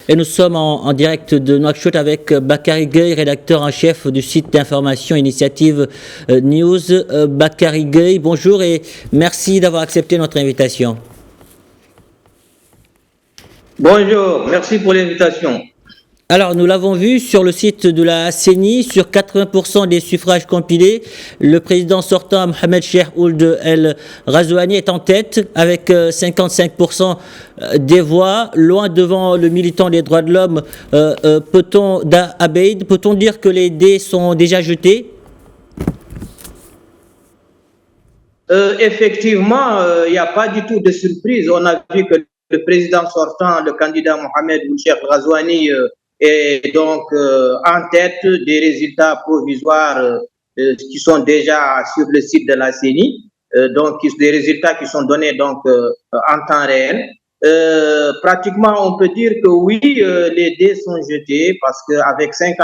et nous sommes en direct de Nouakchott avec Bakary Gueye, rédacteur en chef du site d'information Initiative News. Bakary Gueye, bonjour et merci d'avoir accepté notre invitation. Bonjour, merci pour l'invitation. Alors, nous l'avons vu sur le site de la CENI, sur 80% des suffrages compilés, le président sortant Mohamed Cheikh Ould El Ghazouani est en tête avec 55% des voix, loin devant le militant des droits de l'homme Peton Da Abeid. Peut-on dire que les dés sont déjà jetés? Effectivement, il n'y a pas du tout de surprise. On a vu que le président sortant, le candidat Mohamed Ould Cheikh Ghazouani, est donc en tête des résultats provisoires qui sont déjà sur le site de la CENI, donc des résultats qui sont donnés donc en temps réel. Pratiquement, on peut dire que oui, les dés sont jetés parce qu'avec 55%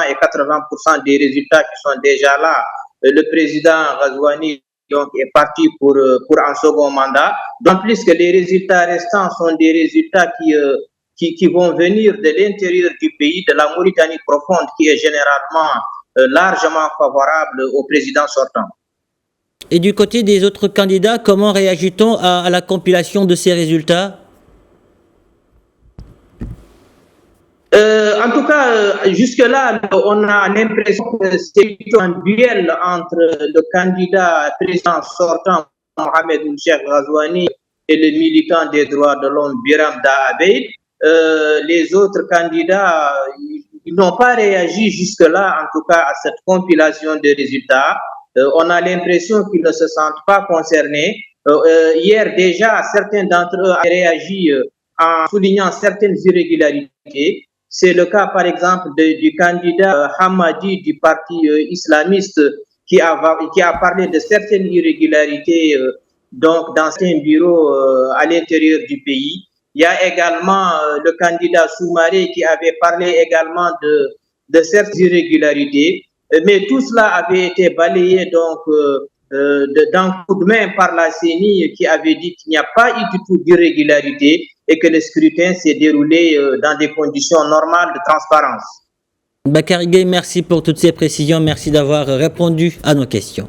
et 80% des résultats qui sont déjà là, le président Ghazouani donc est parti pour un second mandat. D'autant plus que les résultats restants sont des résultats qui vont venir de l'intérieur du pays, de la Mauritanie profonde, qui est généralement largement favorable au président sortant. Et du côté des autres candidats, comment réagit-on à la compilation de ces résultats? En tout cas, jusque-là, on a l'impression que c'est un duel entre le candidat président sortant, Mohamed Ould Cheikh Ghazouani, et le militant des droits de l'homme, Biram Da Abeid. Les autres candidats, ils n'ont pas réagi jusque-là, en tout cas, à cette compilation de résultats. On a l'impression qu'ils ne se sentent pas concernés. Hier, déjà, certains d'entre eux ont réagi en soulignant certaines irrégularités. C'est le cas, par exemple, du candidat Hamadi du parti islamiste qui a parlé de certaines irrégularités donc dans certains bureaux à l'intérieur du pays. Il y a également le candidat Soumaré qui avait parlé également de certaines irrégularités. Mais tout cela avait été balayé donc d'un coup de main par la CENI qui avait dit qu'il n'y a pas eu du tout d'irrégularité et que le scrutin s'est déroulé dans des conditions normales de transparence. Bakary Gueye, merci pour toutes ces précisions. Merci d'avoir répondu à nos questions.